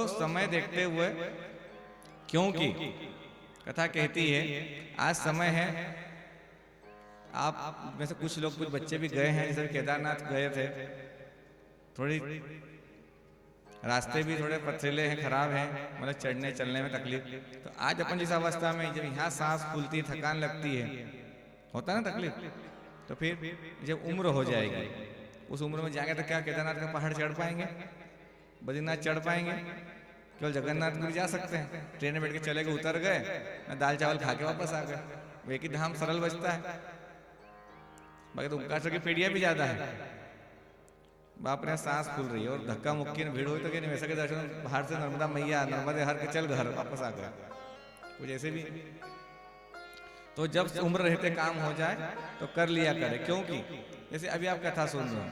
समय देखते हुए, क्योंकि कथा कहती है आज समय है, आप में से कुछ लोग, कुछ बच्चे भी गए हैं, जैसे केदारनाथ गए थे, थोड़ी रास्ते भी थोड़े पथरीले हैं, खराब हैं, मतलब चढ़ने चलने में तकलीफ। तो आज अपन जिस अवस्था में, जब यहाँ सांस फूलती, थकान लगती है, होता है ना तकलीफ, तो फिर जब उम्र हो जाएगी, उस उम्र में जाएंगे तो क्या केदारनाथ का पहाड़ चढ़ पाएंगे, बद्रीनाथ चढ़ पाएंगे? केवल जगन्नाथ भी जा सकते हैं, ट्रेन में बैठ के चले गए, उतर गए, दाल चावल खा के वापस आ गए, वो एक ही धाम सरल बचता है। बाकी तो ओंकारेश्वर की पीढ़ियाँ भी ज्यादा है। बाप रे सांस फूल रही है और धक्का मुक्की में भीड़ हुई तो क्या नहीं, वैसा के दर्शन बाहर से नर्मदा मैया, नर्मदे हर के चल घर वापस आ गया, कुछ ऐसे भी। तो जब उम्र रहते काम हो जाए तो कर लिया करे, क्योंकि जैसे अभी आप कथा सुन रहे हो,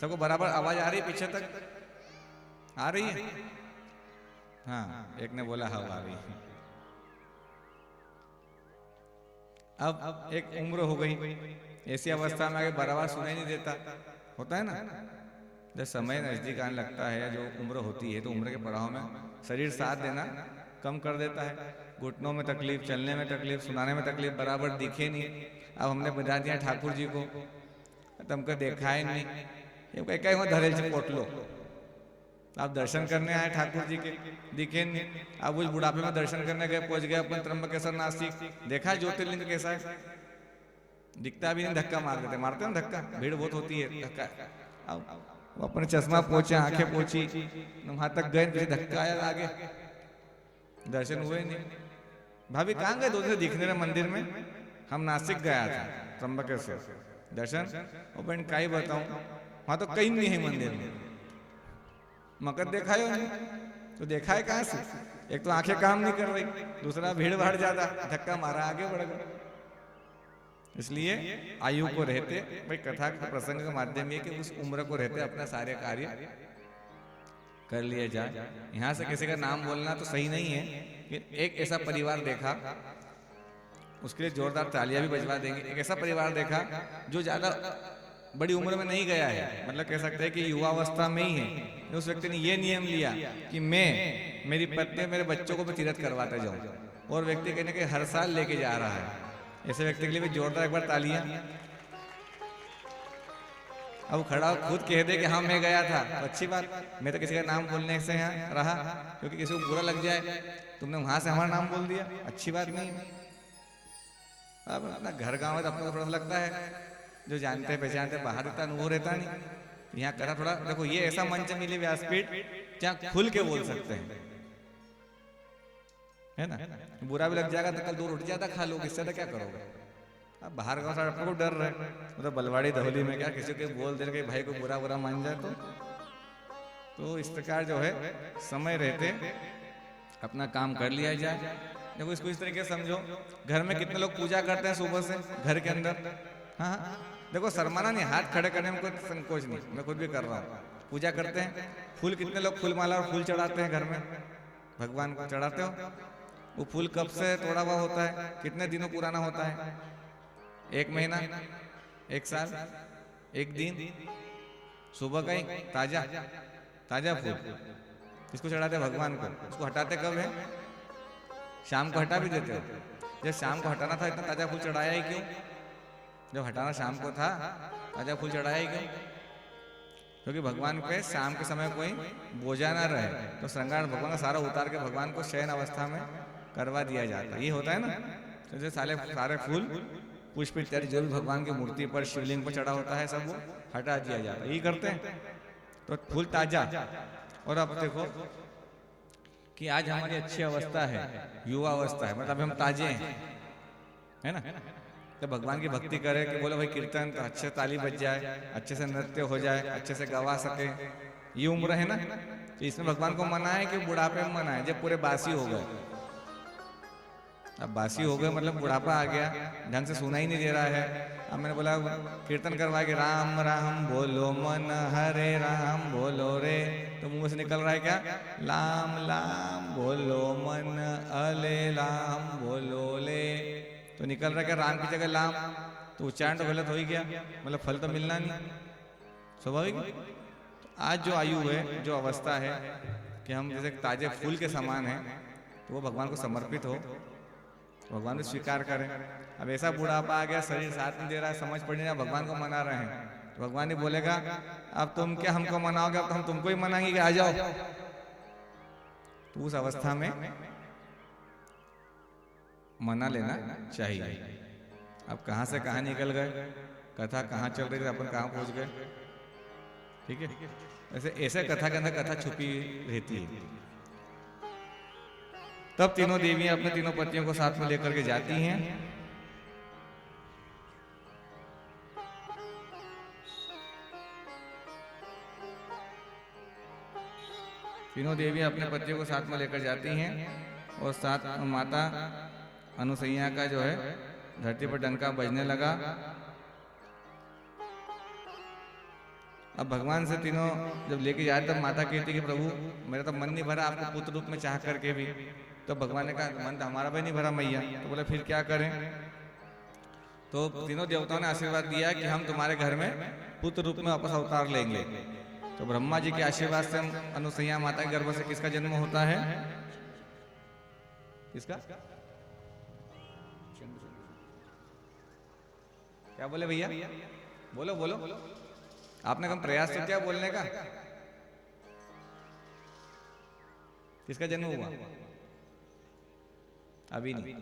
सबको बराबर आवाज आ रही है, पीछे तक आ रही है? हाँ, एक ने बोला हाँ आ रही है। अब एक उम्र हो गई, ऐसी अवस्था में आगे बराबर सुनाई नहीं देता, होता है ना। जब समय नजदीक आने लगता है, जो उम्र होती है, तो उम्र के पड़ाव में शरीर साथ देना कम कर देता है, घुटनों में तकलीफ, चलने में तकलीफ, सुनाने में तकलीफ, बराबर दिखे नहीं। अब हमने बता दिया ठाकुर जी को, तुमको देखा ही नहीं, ये कहीं वहाँ धरेल से पोट लो, आप दर्शन करने आए ठाकुर जी के, दिखे नहीं। आप उस बुढ़ापे में दर्शन करने गए, पहुंच गए अपन त्र्यंबकेश्वर नासिक, देखा ज्योतिर्लिंग कैसा है, दिखता भी नहीं, धक्का मार देते, मारते हैं धक्का, भीड़ बहुत होती है, धक्का। अब अपने चश्मा पहुंचे, आंखें पहुंची, वहां तक गए, फिर धक्का आया आगे, दर्शन हुए नहीं। भाभी कहाँ गए? दूसरे दिखने रहे मंदिर में, हम नासिक गया था त्र्यंबकेश्वर दर्शन, और बहन का ही बताऊं, वहां तो कहीं नहीं है मंदिर में, मकर देखा है नहीं, तो देखा है कहाँ से? एक तो आंखें काम नहीं कर रही, दूसरा भीड़ भाड़ ज्यादा, धक्का मारा, आगे बढ़ गए। इसलिए आयु को रहते, भाई कथा के प्रसंग का माध्यम ये कि उस उम्र को रहते अपना सारे कार्य कर लिए जाए। यहाँ से किसी का नाम बोलना तो सही नहीं है, कि एक ऐसा परिवार देखा, उसके लिए जोरदार तालियां भी बजवा देंगे। एक ऐसा परिवार देखा जो ज्यादा बड़ी उम्र में नहीं गया है, मतलब कह सकते हैं कि युवावस्था में ही है। उस व्यक्ति ने ये नियम लिया कि मैं, मेरी पत्नी, मेरे बच्चों को मैं तीर्थ करवाता जाऊं, और व्यक्ति कहने के हर साल लेके जा रहा है। ऐसे व्यक्ति के लिए भी जोरदार एक बार तालियां। अब खड़ा खुद कह दे कि हाँ मैं गया था, तो अच्छी बात, मैं तो किसी का नाम बोलने से यहाँ रहा, क्योंकि किसी को बुरा लग जाए, तुमने वहां से हमारा नाम बोल दिया, अच्छी बात नहीं। अब अपना घर गाँव है तो अपने को थोड़ा लगता है, जो जानते पहचानते, बाहर रहता अनुभव रहता नहीं। यहाँ करा थोड़ा, देखो ये ऐसा मंच मिले व्यासपीठ जहाँ खुल के बोल सकते हैं, है ना। बुरा भी लग जाएगा तो कल 2 रोटी ज्यादा खा लोगे, इससे तो क्या करोगे। अब बाहर गाँव से अपने को डर रहे, मतलब बलवाड़ी दहली में क्या किसी को बोल दे कि भाई को बुरा बुरा मान जाए तो इस प्रकार जो है समय रहते अपना काम कर लिया जाए। देखो इसको इस तरीके से समझो, घर में कितने लोग पूजा करते हैं सुबह से घर के अंदर। हाँ देखो शर्माना नहीं, हाथ खड़े करने में कोई संकोच नहीं, मैं खुद भी कर रहा हूँ। पूजा करते हैं, फूल कितने लोग फूल माला और फूल चढ़ाते हैं घर में, भगवान को चढ़ाते हो। वो फूल कब से तोड़ा हुआ होता है, कितने दिनों पुराना होता है, 1 महीना, 1 साल, 1 दिन, सुबह का ही ताजा ताजा फूल इसको चढ़ाते हैं भगवान को। उसको हटाते कब है? शाम को हटा भी देते हो। जब शाम को हटाना था इतना ताजा फूल चढ़ाया ही क्यों? जब हटाना शाम को था, ताजा फूल चढ़ाया ही क्यों? क्योंकि भगवान पे शाम के समय कोई बोझा ना रहे, तो श्रृंगार भगवान का सारा उतार के भगवान को शयन अवस्था में करवा दिया जाता है। ये होता है ना, तो जैसे सारे फूल, पुष्प इत्यादि जो भी भगवान की मूर्ति पर, शिवलिंग पर चढ़ा होता है, सब वो हटा दिया जाता है। यही करते हैं, तो फूल ताजा। और अब देखो कि आज हमारी अच्छी अवस्था है, युवा अवस्था है, मतलब हम ताजे हैं, है ना। तो भगवान की भक्ति करे कि बोले भाई कीर्तन तो अच्छे ताली बज जाए, अच्छे से नृत्य हो जाए, अच्छे से गवा सके, ये उम्र है ना। तो इसमें भगवान को मना है कि बुढ़ापे में मना है, जब पूरे बासी हो गए। अब बासी हो गए मतलब बुढ़ापा आ गया, ढंग से सुना ही नहीं दे रहा है। अब मैंने बोला कीर्तन करवाए कि राम राम बोलो मन हरे राम बोलो रे, तो मुंह से निकल रहा है क्या? लाम लाम बोलो मन अले राम बोलो ले, तो निकल रहा है क्या राम की जगह लाम, तो उच्चारण तो गलत हो ही गया, मतलब फल तो मिलना नहीं, स्वाभाविक। आज जो आयु है, जो अवस्था है, कि हम जैसे ताजे फूल के समान हैं, तो वो भगवान को समर्पित हो, भगवान को स्वीकार करें। अब ऐसा बुढ़ापा आ गया, शरीर साथ नहीं दे रहा है, समझ पड़ नहीं रहा, भगवान को मना रहे हैं, तो भगवान ही बोलेगा अब तुम क्या हमको मनाओगे, अब तो हम तुमको ही मनाएंगे कि आ जाओ। तो उस अवस्था में मना लेना चाहिए। अब कहाँ से कहाँ निकल गए, कथा कहाँ चल रही थी, अपन कहाँ पहुंच गए। ठीक है, ऐसे ऐसे कथा के अंदर कथा छुपी रहती है। तब तीनों देवियां अपने तीनों पतियों को साथ में लेकर के जाती हैं। तीनों देवियां अपने पतियों को साथ में लेकर जाती हैं और साथ माता अनुसैया का जो है धरती पर डंका बजने लगा। अब भगवान से तीनों जब लेके जाए तब माता कहती कि प्रभु मेरा तो मन नहीं भरा आपको पुत्र रूप में चाह करके भी। तो भगवान ने कहा मन तो हमारा भी नहीं भरा मैया। तो बोले फिर क्या करें। तो तीनों देवताओं ने आशीर्वाद दिया कि हम तुम्हारे घर में पुत्र रूप में वापस अवतार लेंगे। तो ब्रह्मा जी के आशीर्वाद से अनुसैया माता के गर्भ से किसका जन्म होता है, किसका, क्या बोले भैया, बोलो बोलो, आपने कम प्रयास तो किया बोलने का। किसका जन्म हुआ, अभी नहीं।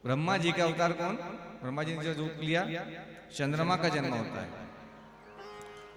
ब्रह्मा जी का अवतार कौन, ब्रह्मा जी ने जो रूप लिया चंद्रमा का जन्म होता है।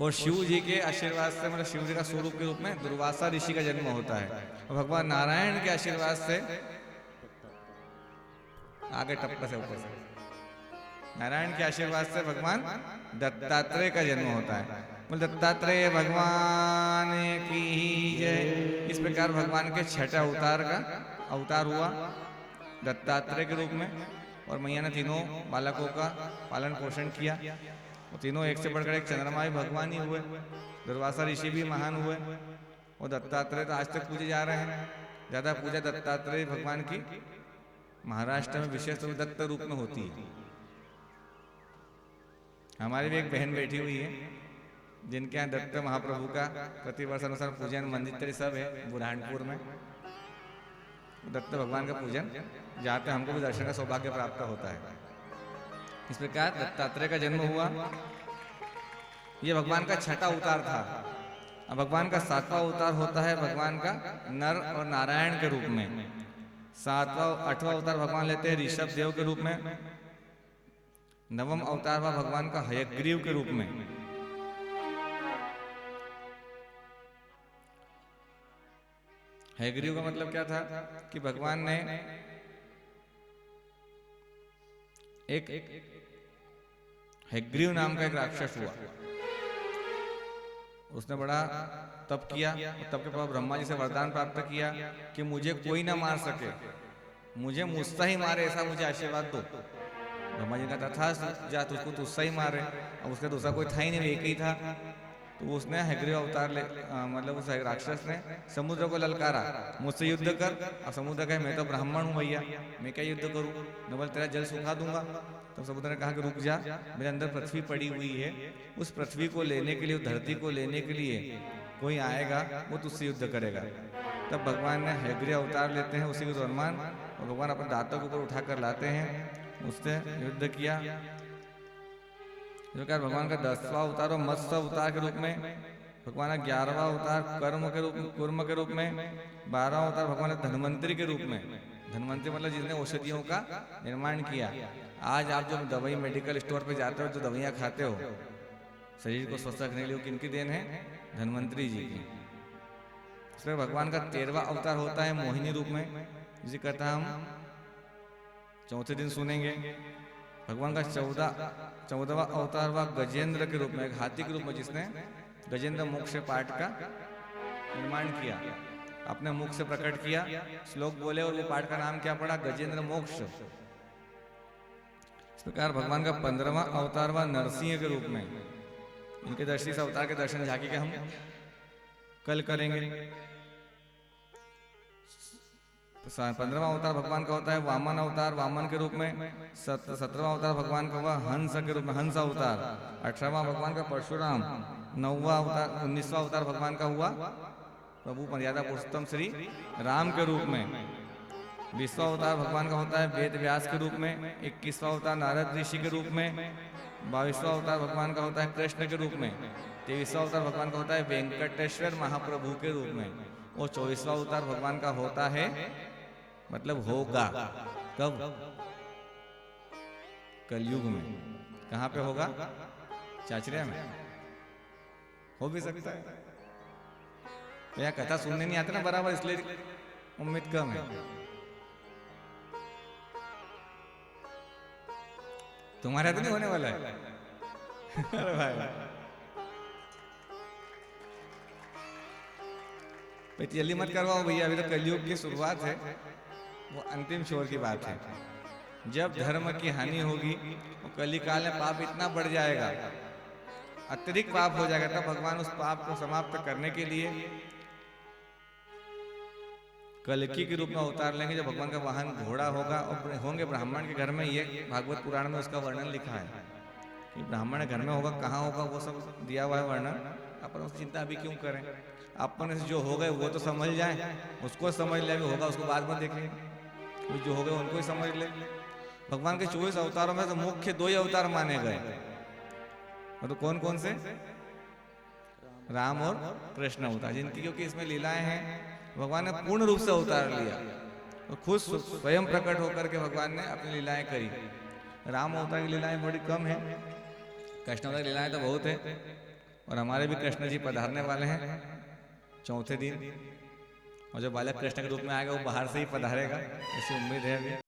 और शिव जी के आशीर्वाद से मतलब शिव जी का स्वरूप के रूप में दुर्वासा ऋषि का जन्म होता है। और भगवान नारायण के आशीर्वाद से आगे टप्पा से ऊपर से नारायण के आशीर्वाद से भगवान दत्तात्रेय का जन्म होता है। बोल दत्तात्रेय भगवान की जय। इस प्रकार भगवान के छठे अवतार का अवतार हुआ दत्तात्रेय के रूप में। और मैया ने तीनों बालकों का पालन पोषण किया। और तीनों एक से बढ़कर एक चंद्रमा भी भगवान ही हुए, दुर्वासा ऋषि भी महान हुए। और दत्तात्रेय तो आज तक पूजे जा रहे हैं। ज्यादा पूजा दत्तात्रेय भगवान की महाराष्ट्र में विशेष रूप दत्त रूप में होती है। हमारी भी एक बहन बैठी हुई है जिनके यहाँ दत्त महाप्रभु का प्रतिवर्ष अनुसार पूजन मंदिर सब है बुरहानपुर में। दत्त भगवान का पूजन जहाँ पे हमको भी दर्शन का सौभाग्य प्राप्त होता है। इस प्रकार दत्तात्रेय का जन्म हुआ। ये भगवान का छठा अवतार था। अब भगवान का सातवां अवतार होता है भगवान का नर और नारायण के रूप में। आठवां अवतार भगवान लेते हैं ऋषभ देव के रूप में। नवम अवतार हुआ भगवान का हयग्रीव के रूप में। हयग्रीव का मतलब क्या था कि भगवान ने एक हयग्रीव नाम का एक राक्षस हुआ। उसने बड़ा तप किया। तप के बाद ब्रह्मा जी से वरदान प्राप्त किया कि मुझे कोई ना मार सके, मुझे मुझसे ही मारे ऐसा मुझे आशीर्वाद दो। ब्रह्मा जी का तथा जा तुझको तुझसे ही मारे। अब उसका दूसरा कोई था ही नहीं, एक ही था। तो उसने हयग्रीव अवतार मतलब उस राक्षस ने समुद्र को ललकारा मुझसे युद्ध कर। अब समुद्र कहे मैं तो ब्राह्मण हूँ भैया, मैं क्या युद्ध करूँ, मैं बोल तेरा जल सुखा दूंगा। तो समुद्र ने कहा कि रुक जा, मेरे अंदर पृथ्वी पड़ी हुई है, उस पृथ्वी को लेने के लिए, उस धरती को लेने के लिए कोई आएगा वो तुझसे युद्ध करेगा। तब भगवान ने हयग्रीव अवतार लेते हैं उसी के दरम्यान। और भगवान अपने दांतों के ऊपर उठा कर लाते हैं, उससे युद्ध किया। जो क्या भगवान का 10वां अवतार और मत्स्य अवतार के रूप में। भगवान का 11वां अवतार कुर्म के रूप में। 12वां अवतार भगवान धन्वंतरी के रूप में। धन्वंतरी मतलब जिसने औषधियों का निर्माण किया। आज आप जो दवाई मेडिकल स्टोर पे जाते हो, जो दवाइयाँ खाते हो शरीर को स्वस्थ रखने के लिए, किनकी देन है, धन्वंतरी जी की। इसमें भगवान का 13वां अवतार होता है मोहिनी रूप में, जिसे कथा हम चौथे दिन सुनेंगे। भगवान का 14वां अवतार हुआ गजेंद्र के रूप में, एक हाथी के रूप में, जिसने गजेंद्र मोक्ष पाठ का निर्माण किया, अपने मुख से प्रकट किया, श्लोक बोले और वो पाठ का नाम क्या पड़ा, गजेंद्र मोक्ष। इस प्रकार भगवान का 15वां अवतार हुआ नरसिंह के रूप में। इनके दर्शी से अवतार के दर्शन झांकी के हम कल करेंगे। 15वां अवतार भगवान का होता है वामन अवतार, वामन के रूप में। 17वां अवतार भगवान का हुआ हंस के रूप में, हंस अवतार। 18वां भगवान का परशुराम। 19वां अवतार भगवान का हुआ प्रभु मर्यादा पुरुषोत्तम श्री राम के रूप में। 20वां अवतार भगवान का होता है वेद व्यास के रूप में। 21वां अवतार नारद ऋषि के रूप में। 22वां अवतार भगवान का होता है कृष्ण के रूप में। 23वां अवतार भगवान का होता है वेंकटेश्वर महाप्रभु के रूप में। और 24वां अवतार भगवान का होता है, मतलब होगा कब? कलयुग में। कहाँ पे होगा? चाचरिया में। हो भी सकता है, तो यहाँ कथा सुनने नहीं आते ना बराबर, इसलिए उम्मीद कम है। तुम्हारे तो नहीं होने वाला है। अरे भाई जल्दी मत करवाओ भैया, अभी तो कलयुग की शुरुआत है, वो अंतिम छोर की बात है। जब धर्म की हानि होगी तो कलिकाल में पाप इतना बढ़ जाएगा, अत्यधिक पाप हो जाएगा, तब भगवान उस पाप को समाप्त करने के लिए कल्कि के रूप में अवतार लेंगे। जब भगवान का वाहन घोड़ा होगा और होंगे ब्राह्मण के घर में, ये भागवत पुराण में उसका वर्णन लिखा है कि ब्राह्मण घर में होगा, कहाँ होगा वो सब दिया हुआ है वर्णन। अपन उसकी चिंता अभी क्यों करें, अपने से जो हो गए वो तो समझ जाए, उसको समझ ले, होगा उसको बाद में देखेंगे, जो हो गए उनको ही समझ ले। भगवान के 24 अवतारों में तो मुख्य 2 ही अवतार माने गए, तो कौन कौन से? राम और कृष्ण अवतार, जिनकी क्योंकि इसमें लीलाएं हैं, भगवान ने पूर्ण रूप से अवतार लिया और खुद स्वयं प्रकट होकर के भगवान ने अपनी लीलाएं करी। राम अवतार की लीलाएं बड़ी कम है, कृष्ण अवतार की लीलाएं तो बहुत है। और हमारे भी कृष्ण जी पधारने वाले हैं चौथे दिन, और जो बालक कृष्ण के रूप में आएगा वो बाहर से ही पधारेगा, ऐसी उम्मीद है अभी।